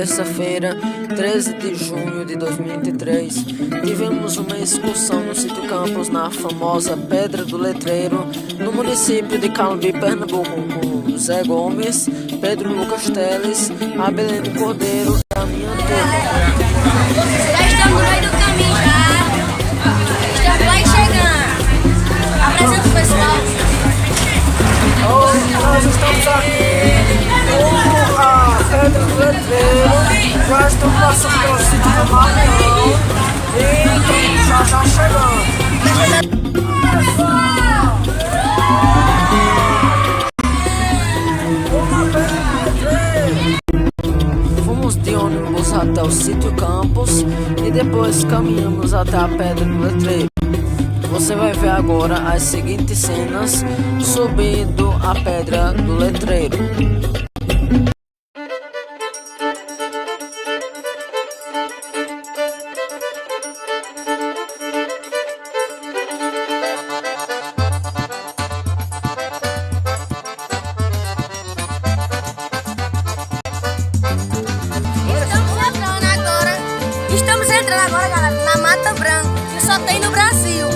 terça-feira, 13 de junho de 2023, tivemos uma excursão no sítio Campos, na famosa Pedra do Letreiro, no município de Calumbi, Pernambuco, com Zé Gomes, Pedro Lucas Teles, Abelene Cordeiro e a minha turma. Já estamos no meio do caminho já. Estamos quase chegando. Apresenta o pessoal. Hoje nós estamos aqui com a Pedra do Letreiro. Já estamos passando pelo sítio do Maranhão e já chegando. Fomos de ônibus até o sítio Campos e depois caminhamos até a Pedra do Letreiro. Você vai ver agora as seguintes cenas subindo a Pedra do Letreiro. Estamos entrando agora, galera, na Mata Branca, que só tem no Brasil.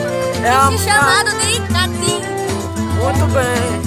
É chamado de Caatinga. Muito bem.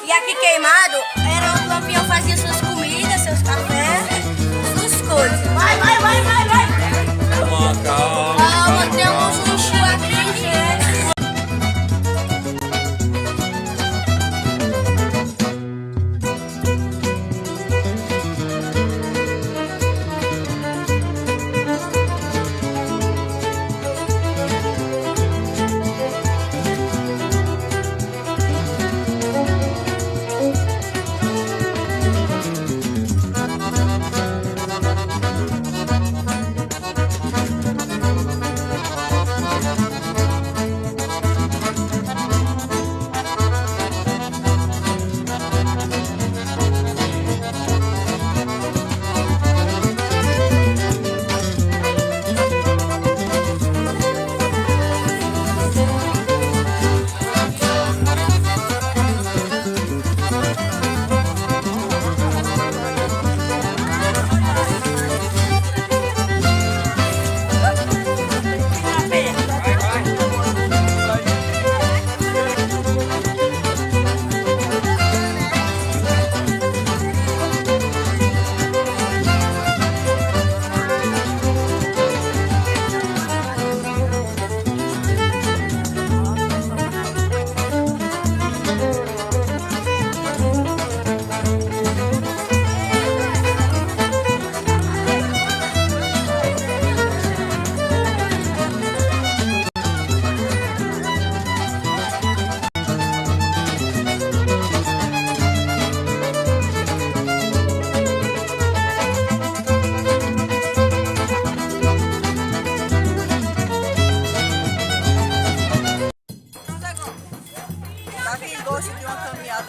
E aqui queimado era onde o Lampião fazia suas comidas, seus cafés, suas coisas. Vai! Calma, temos um show aqui, gente.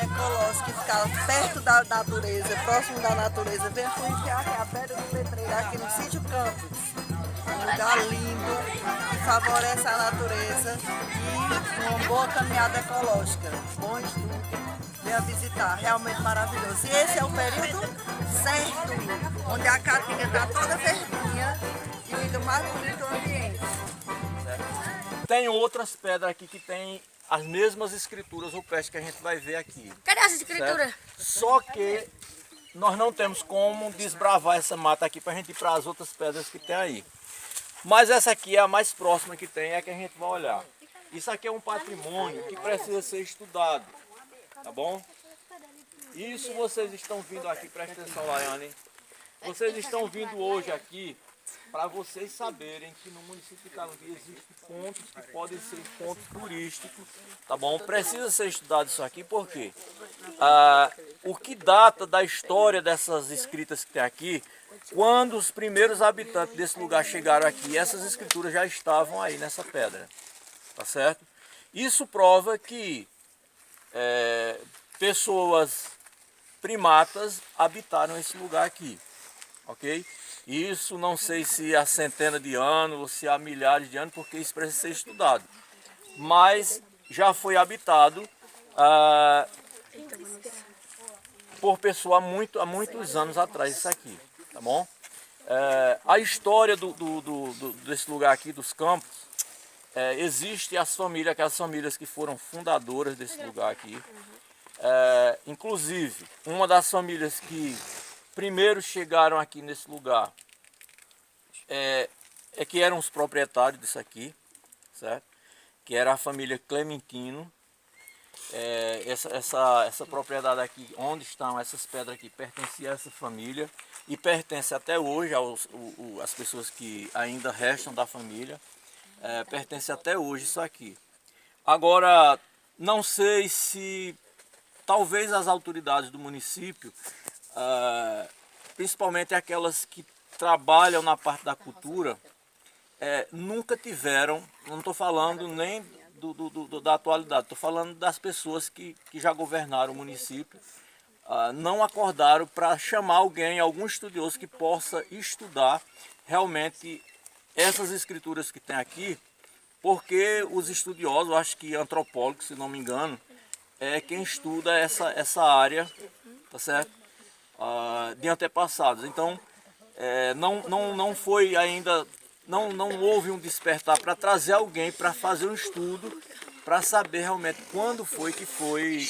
ecológica, ficar perto da natureza, próximo da natureza, venha conhecer aqui a Pedra do Letreiro, aqui no sítio Campos. Um lugar lindo, que favorece a natureza e uma boa uma caminhada ecológica. Bom estudo, venha visitar, realmente maravilhoso. E esse é o período certo, onde a caatinga está toda verdinha e fica mais bonito o ambiente. Tem outras pedras aqui que tem as mesmas escrituras rupestres que a gente vai ver aqui. Cadê essa escritura? Certo? Só que nós não temos como desbravar essa mata aqui para a gente ir para as outras pedras que tem aí. Mas essa aqui é a mais próxima que tem, é a que a gente vai olhar. Isso aqui é um patrimônio que precisa ser estudado, tá bom? Isso vocês estão vindo aqui, presta atenção, Laiane. Vocês estão vindo hoje aqui para vocês saberem que no município de Calumbi existem pontos que podem ser pontos turísticos, tá bom? Precisa ser estudado isso aqui, por quê? O que data da história dessas escritas que tem aqui, quando os primeiros habitantes desse lugar chegaram aqui, essas escrituras já estavam aí nessa pedra, tá certo? Isso prova que pessoas primatas habitaram esse lugar aqui, ok? Isso não sei se há centenas de anos ou se há milhares de anos, porque isso precisa ser estudado. Mas já foi habitado por pessoa há muitos anos atrás, isso aqui, tá bom? A história desse lugar aqui, dos campos, existe aquelas famílias que foram fundadoras desse lugar aqui. Inclusive, uma das famílias que primeiro chegaram aqui nesse lugar que eram os proprietários disso aqui, certo? Que era a família Clementino. Essa propriedade aqui, onde estão essas pedras aqui, pertencia a essa família e pertence até hoje às pessoas que ainda restam da família. Pertence até hoje isso aqui. Agora, não sei se talvez as autoridades do município, principalmente aquelas que trabalham na parte da cultura, nunca tiveram, não estou falando nem da atualidade, estou falando das pessoas que já governaram o município, não acordaram para chamar algum estudioso que possa estudar realmente essas escrituras que tem aqui, porque os estudiosos, eu acho que antropólogos, se não me engano, é quem estuda essa área, tá certo? De antepassados. Então, não foi ainda, não houve um despertar para trazer alguém para fazer um estudo, para saber realmente quando foi que foi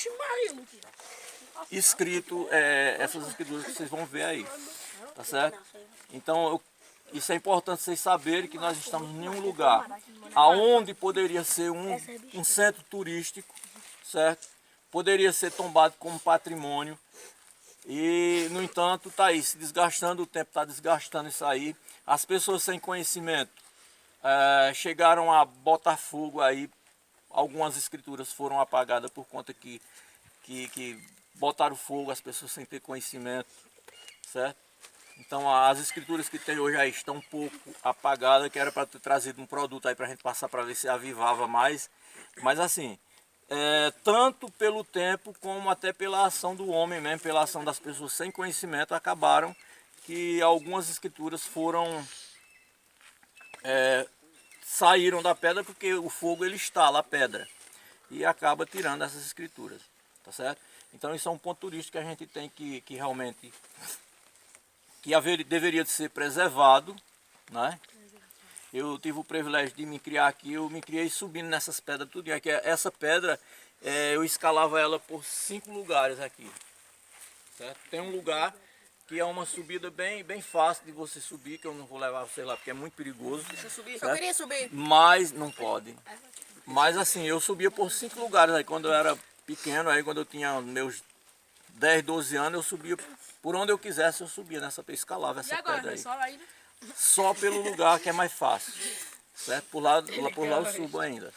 escrito essas escrituras que vocês vão ver aí, tá certo? Então, isso é importante vocês saberem que nós estamos em um lugar aonde poderia ser um centro turístico, certo? Poderia ser tombado como patrimônio e, no entanto, está aí se desgastando, o tempo está desgastando isso aí. As pessoas sem conhecimento chegaram a botar fogo aí, algumas escrituras foram apagadas por conta que botaram fogo, as pessoas sem ter conhecimento, certo? Então as escrituras que tem hoje aí estão um pouco apagadas, que era para ter trazido um produto aí para a gente passar para ver se avivava mais. Mas assim, tanto pelo tempo como até pela ação do homem mesmo, pela ação das pessoas sem conhecimento, acabaram que algumas escrituras saíram da pedra porque o fogo ele estala a pedra e acaba tirando essas escrituras, tá certo? Então isso é um ponto turístico que a gente tem que realmente deveria de ser preservado, né? Eu tive o privilégio de me criar aqui, eu me criei subindo nessas pedras tudo. Aqui, essa pedra, eu escalava ela por 5 lugares aqui, certo? Tem um lugar que é uma subida bem fácil de você subir, que eu não vou levar você lá porque é muito perigoso. Deixa eu subir, certo? Eu queria subir. Mas não pode. Mas assim, eu subia por 5 lugares aí quando eu era pequeno, aí quando eu tinha meus 10, 12 anos, eu subia por onde eu quisesse, eu subia nessa pedra, escalava essa pedra aí. Só pelo lugar que é mais fácil, certo? Por lá eu subo ainda,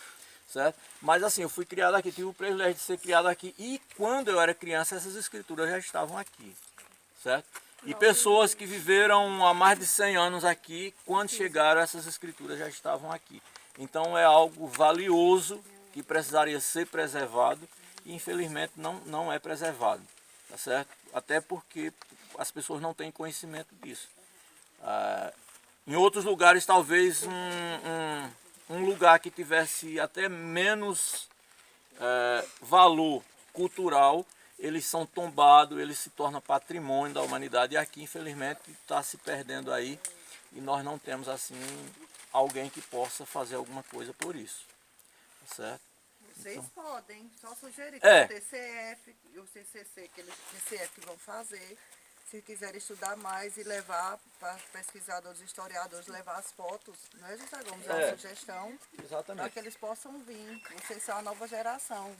certo? Mas assim, eu fui criado aqui, tive o privilégio de ser criado aqui e quando eu era criança essas escrituras já estavam aqui, certo? E pessoas que viveram há mais de 100 anos aqui, quando chegaram essas escrituras já estavam aqui. Então é algo valioso que precisaria ser preservado e infelizmente não é preservado, tá certo? Até porque as pessoas não têm conhecimento disso. Em outros lugares talvez um lugar que tivesse até menos valor cultural, eles são tombados, eles se tornam patrimônio da humanidade. E aqui, infelizmente, está se perdendo aí. E nós não temos, assim, alguém que possa fazer alguma coisa por isso. Tá certo? Vocês podem, só sugerir que É. o TCF e o CCC, que eles TCF que vão fazer, se quiserem estudar mais e levar para pesquisadores, historiadores, levar as fotos, não é, José Gomes? É uma sugestão para Exatamente. que eles possam vir. Vocês são a nova geração.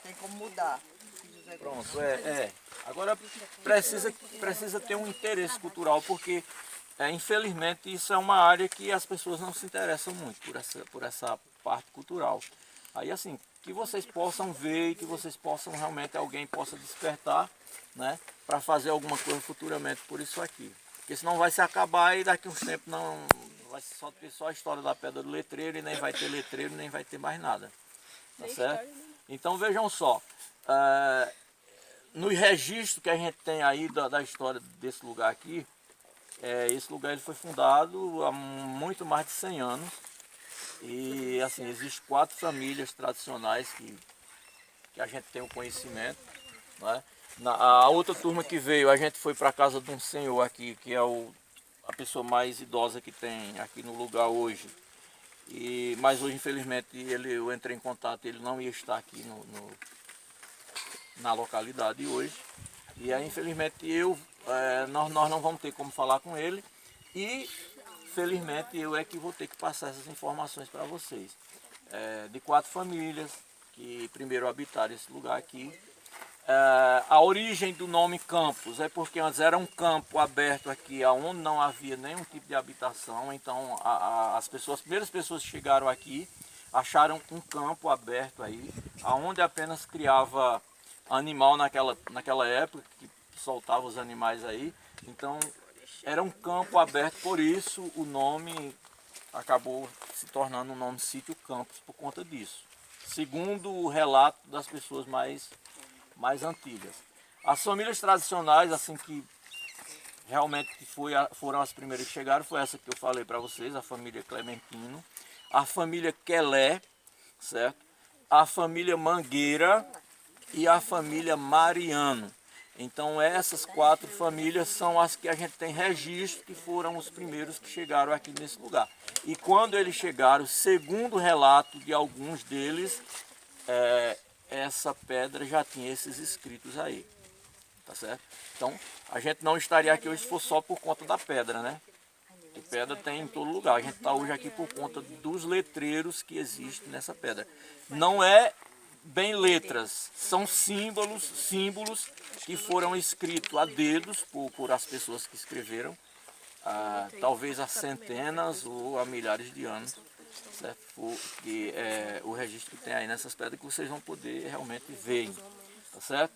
Tem como mudar. José Gomes. Pronto, Agora precisa ter um interesse cultural, porque infelizmente isso é uma área que as pessoas não se interessam muito por essa parte cultural. Aí assim, que vocês possam ver e que vocês possam realmente, alguém possa despertar, né, para fazer alguma coisa futuramente por isso aqui. Porque senão vai se acabar e daqui a uns tempos não vai só ter só a história da Pedra do Letreiro e nem vai ter letreiro, nem vai ter mais nada. Tá certo? Então vejam só, no registro que a gente tem aí da história desse lugar aqui, esse lugar ele foi fundado há muito mais de 100 anos. E assim, existem 4 famílias tradicionais que a gente tem o conhecimento, né? A outra turma que veio, a gente foi para a casa de um senhor aqui, que é a pessoa mais idosa que tem aqui no lugar hoje. Mas hoje, infelizmente, eu entrei em contato, ele não ia estar aqui na localidade hoje. E aí, infelizmente, nós não vamos ter como falar com ele. E, felizmente, eu é que vou ter que passar essas informações para vocês. De 4 famílias que primeiro habitaram esse lugar aqui. A origem do nome Campos é porque antes era um campo aberto aqui, onde não havia nenhum tipo de habitação. Então as primeiras pessoas que chegaram aqui acharam um campo aberto aí, onde apenas criava animal naquela época, que soltava os animais aí. Então era um campo aberto, por isso o nome acabou se tornando o nome Sítio Campos por conta disso. Segundo o relato das pessoas mais antigas. As famílias tradicionais, assim, que realmente foram as primeiras que chegaram, foi essa que eu falei para vocês, a família Clementino, a família Quelé, certo? A família Mangueira e a família Mariano. Então essas 4 famílias são as que a gente tem registro, que foram os primeiros que chegaram aqui nesse lugar. E quando eles chegaram, segundo o relato de alguns deles, essa pedra já tinha esses escritos aí, tá certo? Então, a gente não estaria aqui hoje se fosse só por conta da pedra, né? A pedra tem em todo lugar. A gente está hoje aqui por conta dos letreiros que existem nessa pedra. Não é bem letras, são símbolos que foram escritos a dedos por as pessoas que escreveram, talvez há centenas ou há milhares de anos. Certo? Que é o registro que tem aí nessas pedras, que vocês vão poder realmente ver, tá certo?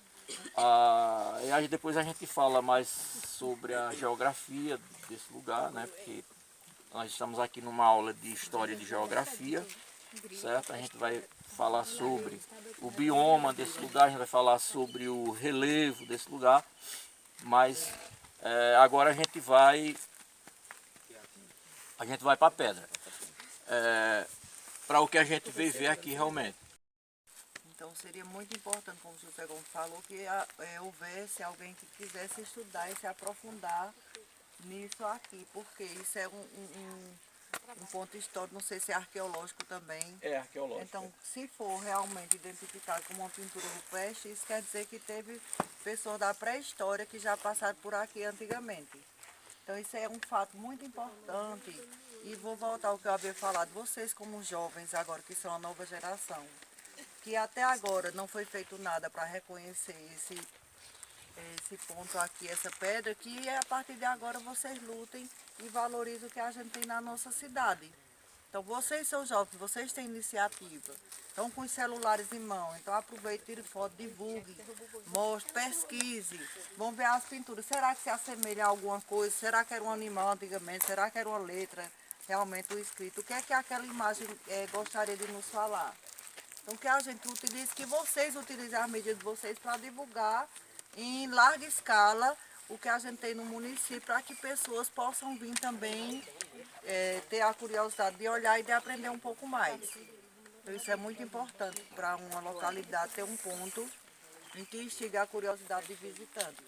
E aí depois a gente fala mais sobre a geografia desse lugar, né? Porque nós estamos aqui numa aula de história de geografia, certo? A gente vai falar sobre o bioma desse lugar, a gente vai falar sobre o relevo desse lugar, mas agora a gente vai para a pedra. Para o que a gente veio ver aqui realmente. Então seria muito importante, como o José Gomes falou, que houvesse alguém que quisesse estudar e se aprofundar nisso aqui, porque isso é um ponto histórico, não sei se é arqueológico também. É arqueológico. Então, se for realmente identificado como uma pintura rupestre, isso quer dizer que teve pessoas da pré-história que já passaram por aqui antigamente. Então isso é um fato muito importante. E vou voltar ao que eu havia falado, vocês como jovens agora, que são a nova geração, que até agora não foi feito nada para reconhecer esse ponto aqui, essa pedra, que a partir de agora vocês lutem e valorizem o que a gente tem na nossa cidade. Então vocês são jovens, vocês têm iniciativa, estão com os celulares em mão, então aproveite, tire foto, divulgue, mostre, pesquise, vão ver as pinturas. Será que se assemelha a alguma coisa? Será que era um animal antigamente? Será que era uma letra? Realmente o escrito, o que é que aquela imagem gostaria de nos falar? Então que a gente utilize, que vocês utilizem as medidas de vocês para divulgar em larga escala o que a gente tem no município, para que pessoas possam vir também ter a curiosidade de olhar e de aprender um pouco mais. Então, isso é muito importante para uma localidade ter um ponto em que instiga a curiosidade de visitantes.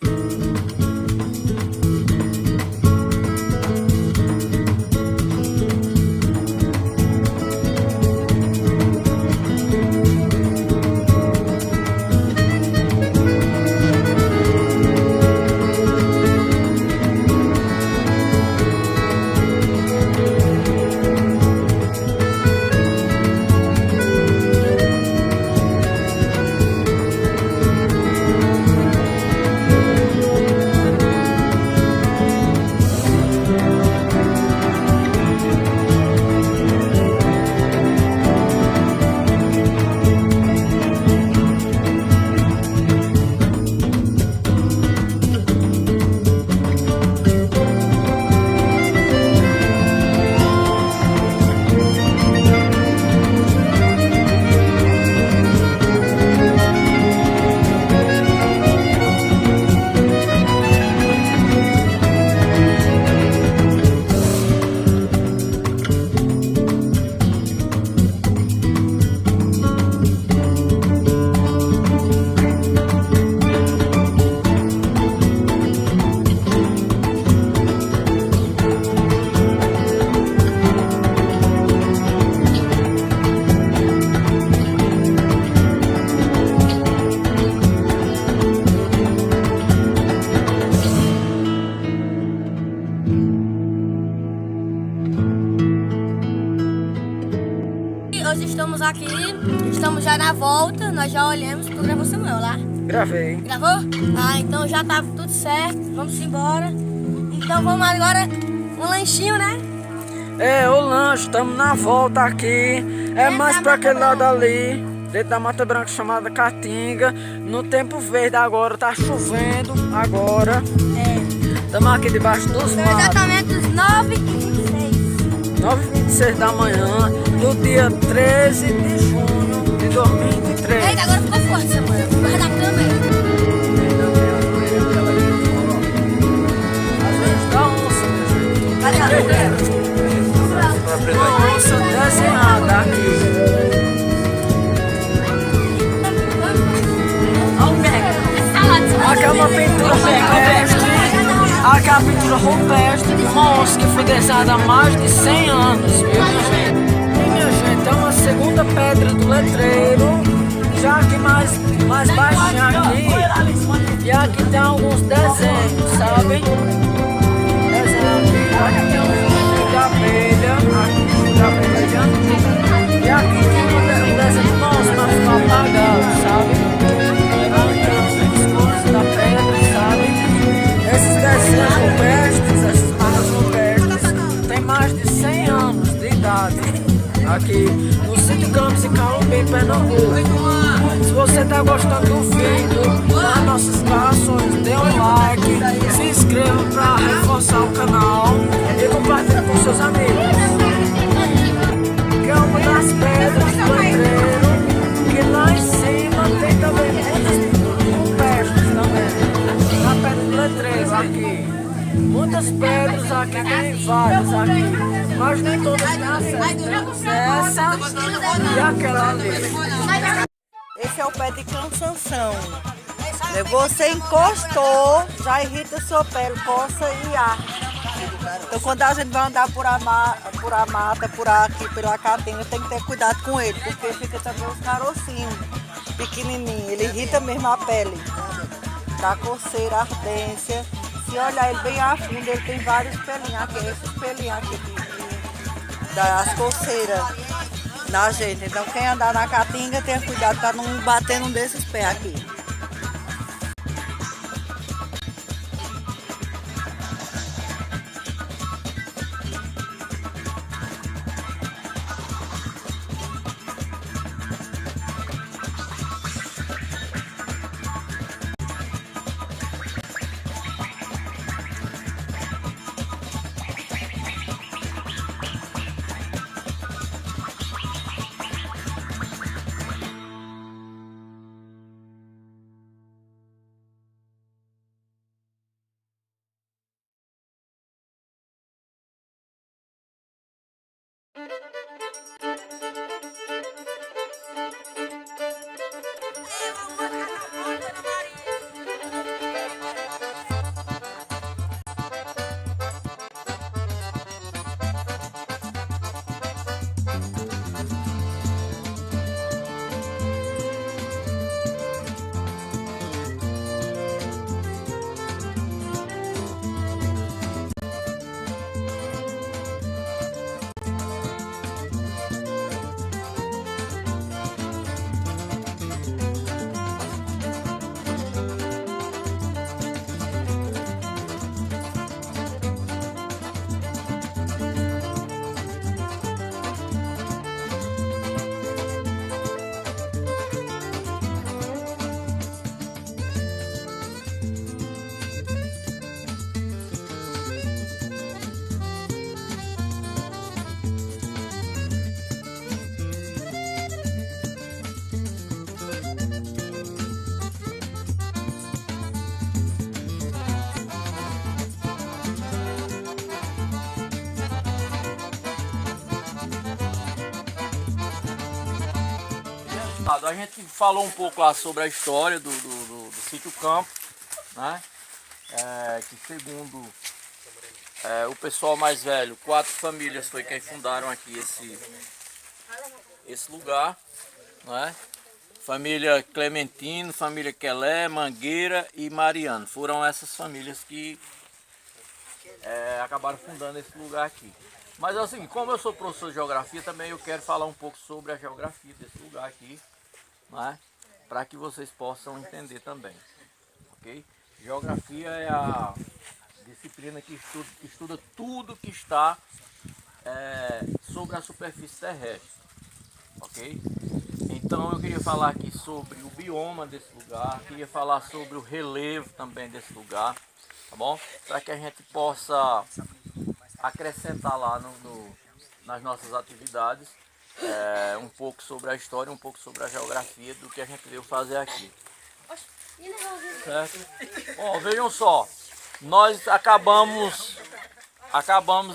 Hoje estamos aqui, estamos já na volta, nós já olhamos, tu gravou, Samuel, lá? Gravei. Gravou? Ah, então já tá tudo certo, vamos embora. Então vamos agora, um lanchinho, né? É, o lanche, estamos na volta aqui. É mais pra aquele lado ali, dentro da Mata Branca chamada Caatinga. No tempo verde agora, tá chovendo agora. Estamos aqui debaixo dos São matos. exatamente os 9h26. 9h26 da manhã, do dia 13 de junho de 2023. Eita, agora ficou forte, Samuel. Guarda a câmera. Às vezes dá onça, minha gente. Cadê a câmera? Uma onça desenhada aqui. Aqui é uma pintura rupestre. Aqui é a pintura rupestre de uma onça que foi desenhada há mais de 100 anos, viu, minha gente? E, minha gente, é uma segunda pedra do letreiro, já que mais baixinha aqui. E aqui tem alguns desenhos, sabem? Desenho aqui tem um fio de abelha, aqui fio de abelha. E aqui tem um desenho de uma onça, mas ficou apagado, sabe? Da pedra, sabe? Esses desenhos rupestres, essas marcas rupestres, tem mais de 100 anos de idade aqui no sítio Campos e Calumbi, Pernambuco. Se você tá gostando do vídeo, das nossas gravações, dê um like, se inscreva para reforçar o canal e compartilhe com seus amigos. Que é uma das pedras do letreiro, que lá em cima tem também muitas na pedra do letreiro aqui. Muitas pedras aqui, tem várias aqui. Mas nem todas têm acesso. Temos essa e aquela ali. Esse é o pé de cansanção. Você encostou, já irrita sua pele, coça e arde. Então quando a gente vai andar por a mata, por aqui, pela Caatinga, tem que ter cuidado com ele, porque fica também os carocinhos pequenininhos. Ele irrita mesmo a pele. Dá coceira, ardência. Se olhar ele bem a fundo, ele tem vários pelinhos aqui, esses pelinhos aqui das coceiras na gente. Então quem andar na Caatinga, tenha cuidado para não bater num desses pés aqui. resultado, a gente falou um pouco lá sobre a história do Sítio Campo, né? Que segundo o pessoal mais velho, 4 famílias foi quem fundaram aqui esse lugar, né? Família Clementino, família Quelé, Mangueira e Mariano. Foram essas famílias que acabaram fundando esse lugar aqui. Mas é o seguinte, como eu sou professor de geografia, também eu quero falar um pouco sobre a geografia desse lugar aqui, né? Para que vocês possam entender também, ok? Geografia é a disciplina que estuda tudo que está sobre a superfície terrestre, ok? Então eu queria falar aqui sobre o bioma desse lugar, queria falar sobre o relevo também desse lugar, tá bom? Para que a gente possa acrescentar lá nas nossas atividades um pouco sobre a história, um pouco sobre a geografia do que a gente veio fazer aqui. Certo? Bom, vejam só, nós acabamos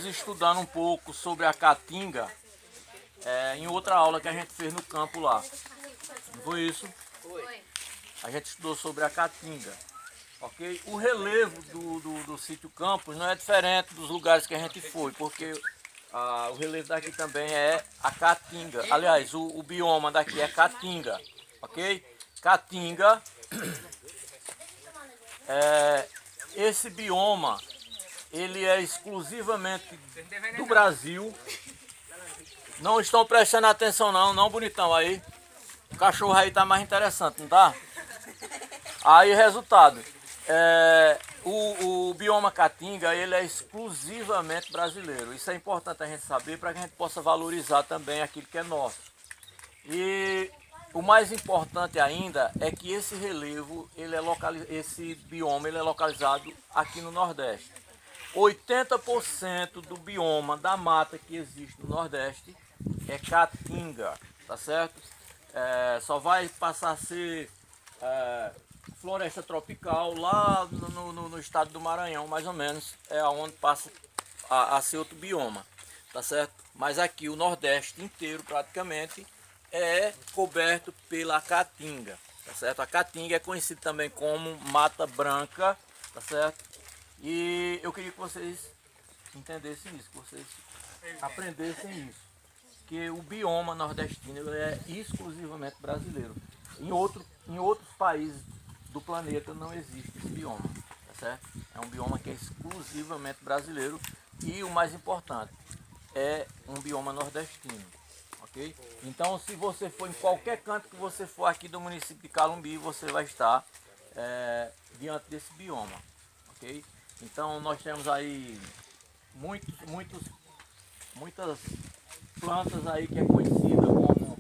estudando um pouco sobre a caatinga em outra aula que a gente fez no campo lá. Não foi isso? Foi. A gente estudou sobre a caatinga. Ok? O relevo do Sítio Campos não é diferente dos lugares que a gente foi, porque o relevo daqui também é a caatinga. Aliás, o bioma daqui é caatinga. Ok? Caatinga, esse bioma, ele é exclusivamente do Brasil. Não estão prestando atenção não, bonitão aí. O cachorro aí tá mais interessante, não tá? Aí, resultado. O bioma caatinga, ele é exclusivamente brasileiro. Isso é importante a gente saber para que a gente possa valorizar também aquilo que é nosso. E o mais importante ainda é que esse relevo, esse bioma, ele é localizado aqui no Nordeste. 80% do bioma da mata que existe no Nordeste é caatinga, tá certo? Só vai passar a ser floresta tropical lá no estado do Maranhão, mais ou menos, é onde passa a ser outro bioma, tá certo? Mas aqui o Nordeste inteiro praticamente é coberto pela caatinga, tá certo? A caatinga é conhecida também como mata branca, tá certo? E eu queria que vocês entendessem isso, que vocês aprendessem isso, que o bioma nordestino é exclusivamente brasileiro. Em outros países do planeta não existe esse bioma, tá certo? É um bioma que é exclusivamente brasileiro e o mais importante, é um bioma nordestino, ok? Então, se você for em qualquer canto que você for aqui do município de Calumbi, você vai estar diante desse bioma, ok? Então, nós temos aí muitas plantas aí que é conhecida como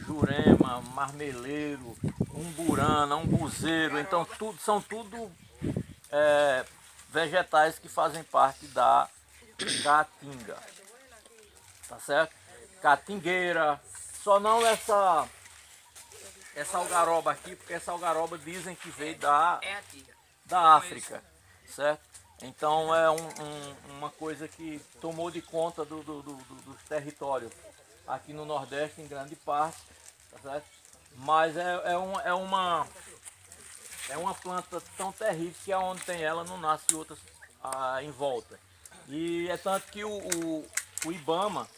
jurema, marmeleiro, umburana, umbuzeiro, então são tudo vegetais que fazem parte da caatinga, tá certo? Caatingueira, só não essa algaroba aqui, porque essa algaroba dizem que veio da África, certo? Então é uma coisa que tomou de conta dos territórios aqui no Nordeste em grande parte, tá certo? Mas é uma planta tão terrível que onde tem ela não nasce outras em volta. E é tanto que o IBAMA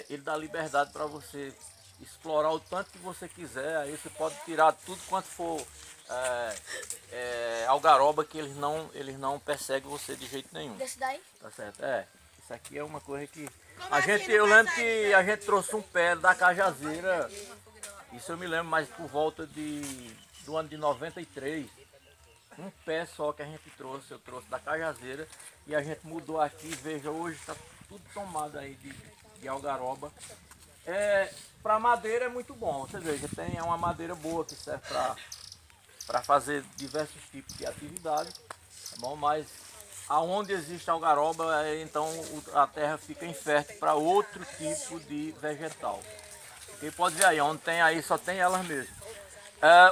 ele dá liberdade para você explorar o tanto que você quiser. Aí você pode tirar tudo quanto for algaroba, que eles não perseguem você de jeito nenhum. Desse daí? Tá certo? Isso aqui é uma coisa que eu lembro que a gente trouxe um pé da cajazeira. Isso eu me lembro, mas por volta do ano de 93, um pé só que a gente trouxe, eu trouxe da cajazeira e a gente mudou aqui. Veja, hoje está tudo tomado aí de algaroba. Para madeira é muito bom, você veja, tem uma madeira boa que serve para fazer diversos tipos de atividades, tá bom? Mas aonde existe algaroba, então a terra fica infértil para outro tipo de vegetal. Quem pode ver aí, onde tem aí só tem elas mesmo.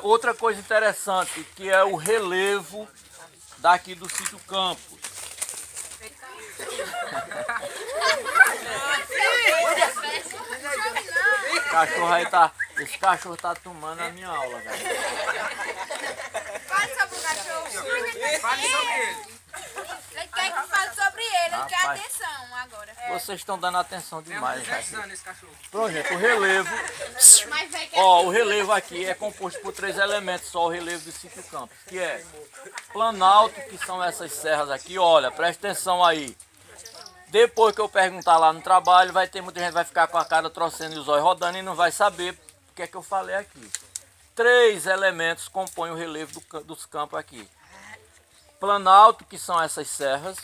Outra coisa interessante, que é o relevo daqui do Sítio Campos. O cachorro aí Esse cachorro tá tomando a minha aula, galera. Fale sobre o cachorro. Fale sobre ele. Ele quer que fale sobre ele, ele quer Rapaz. atenção agora. Vocês estão dando atenção Tem demais, uns né? 10 anos esse cachorro. Pronto, gente, o relevo. Mas vai que Ó, o relevo aqui é composto por 3 elementos, só o relevo do Sítio Campos, que é planalto, que são essas serras aqui, olha, presta atenção aí. Depois que eu perguntar lá no trabalho, vai ter muita gente que vai ficar com a cara torcendo e os olhos rodando e não vai saber o que é que eu falei aqui. 3 elementos compõem o relevo dos campos aqui. Planalto, que são essas serras,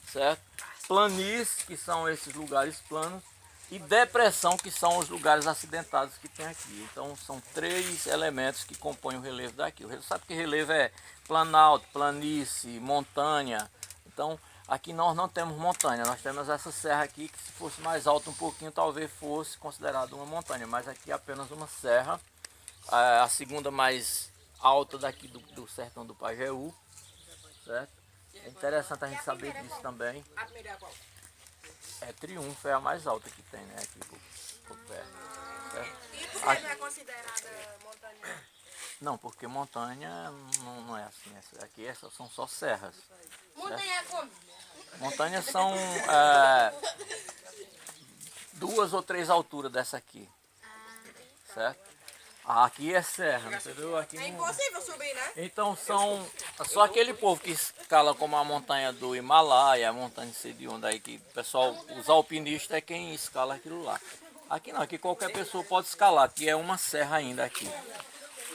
certo? Planície, que são esses lugares planos, e depressão, que são os lugares acidentados que tem aqui. Então são 3 elementos que compõem o relevo daqui. O relevo, sabe que relevo é planalto, planície, montanha. Então aqui nós não temos montanha, nós temos essa serra aqui que, se fosse mais alta um pouquinho, talvez fosse considerado uma montanha, mas aqui é apenas uma serra, a segunda mais alta daqui do sertão do Pajeú, certo? É interessante a gente saber disso também. A primeira é qual? É Triunfo, é a mais alta que tem, né, aqui por perto, certo? E você não é considerada montanha? Não, porque montanha não é assim, essas são só serras. Montanha é como? Montanhas são 2 ou 3 alturas dessa aqui, certo? Aqui é serra, entendeu? Aqui É não... impossível subir, né? Então são só aquele povo que escala como a montanha do Himalaia, a montanha de sei de onde aí, que o pessoal, os alpinistas é quem escala aquilo lá. Aqui não, aqui qualquer pessoa pode escalar, que é uma serra ainda aqui.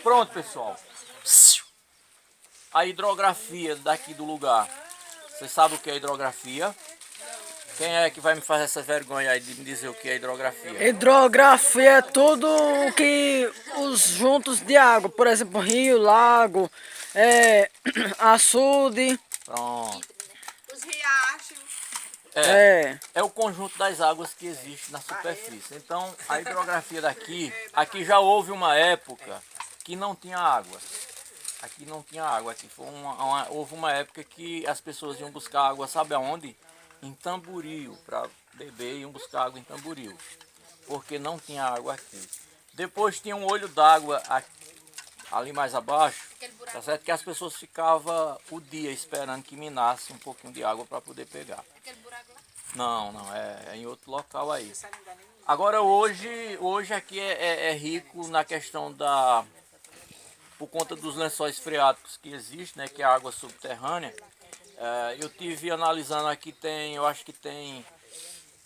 Pronto, pessoal. A hidrografia daqui do lugar. Você sabe o que é hidrografia? Quem é que vai me fazer essa vergonha aí de me dizer o que é hidrografia? Hidrografia é tudo o que os juntos de água, por exemplo, rio, lago, açude. Pronto. Os riachos. É o conjunto das águas que existe na superfície. Então, a hidrografia aqui já houve uma época que não tinha água. Aqui não tinha água. Aqui foi houve uma época que as pessoas iam buscar água, sabe aonde? Em Tamboril, para beber, iam buscar água em Tamboril, porque não tinha água aqui. Depois tinha um olho d'água ali mais abaixo, tá certo? Que as pessoas ficavam o dia esperando que minasse um pouquinho de água para poder pegar. Aquele buraco lá? Não, é em outro local aí. Agora hoje aqui é rico na questão por conta dos lençóis freáticos que existem, né, que é a água subterrânea. Eu tive analisando aqui, eu acho que tem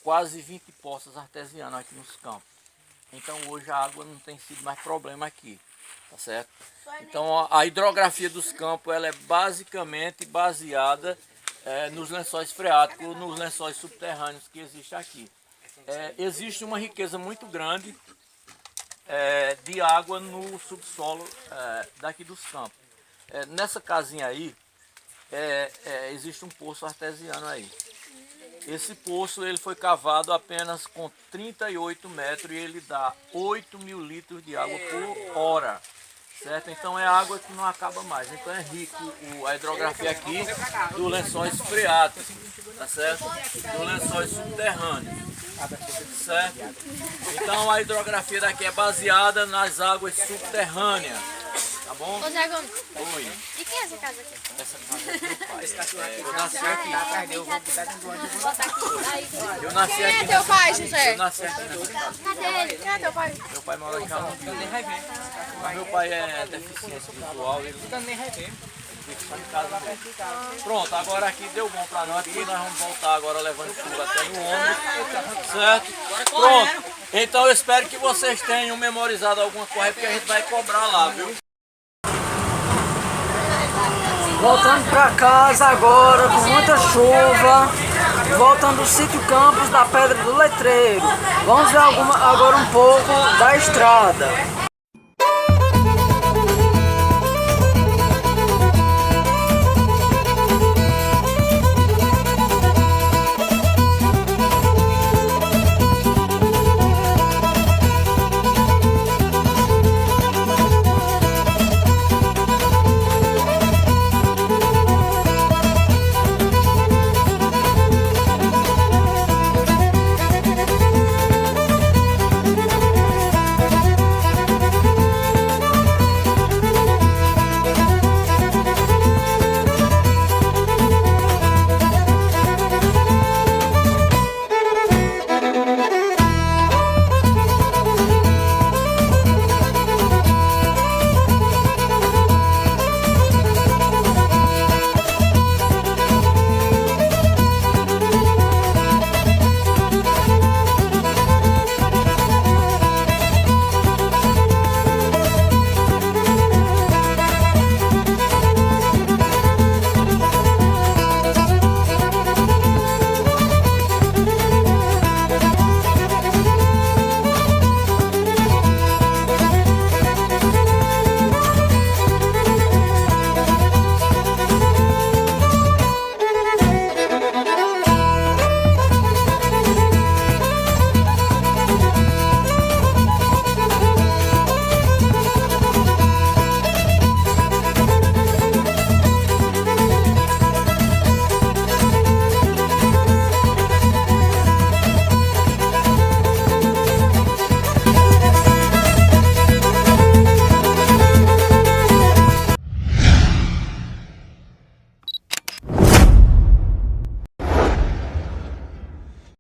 quase 20 poças artesianas aqui nos campos. Então hoje a água não tem sido mais problema aqui, tá certo? Então a hidrografia dos campos ela é basicamente baseada nos lençóis freáticos, nos lençóis subterrâneos que existem aqui. Existe uma riqueza muito grande de água no subsolo daqui dos campos. Nessa casinha aí, existe um poço artesiano aí. Esse poço ele foi cavado apenas com 38 metros e ele dá 8.000 litros de água por hora, certo? Então é água que não acaba mais. Então é rico a hidrografia aqui dos lençóis freáticos, tá certo? Dos lençóis subterrâneos, certo? Então a hidrografia daqui é baseada nas águas subterrâneas. Tá bom? Ô Zé Gomes, Oi. e quem é essa casa aqui? Essa casa é do meu pai. Esse cachorro aqui Eu nasci aqui. eu vou botar dentro do ônibus. Eu nasci Quem aqui. é teu pai, José? Eu nasci aqui nessa casa. Cadê ele? Quem é teu pai? Meu pai mora em Calambi. Nem vai ver. Meu pai é deficiência visual. Ele Nem vai ver. fica só em casa mesmo. Pronto, agora aqui deu bom pra nós. Aqui nós vamos voltar agora levando chuva até no ônibus. Certo? Pronto. Então eu espero que vocês tenham memorizado alguma coisa, porque a gente vai cobrar lá, viu? Voltando para casa agora com muita chuva, voltando do Sítio Campos da Pedra do Letreiro. Vamos ver agora um pouco da estrada.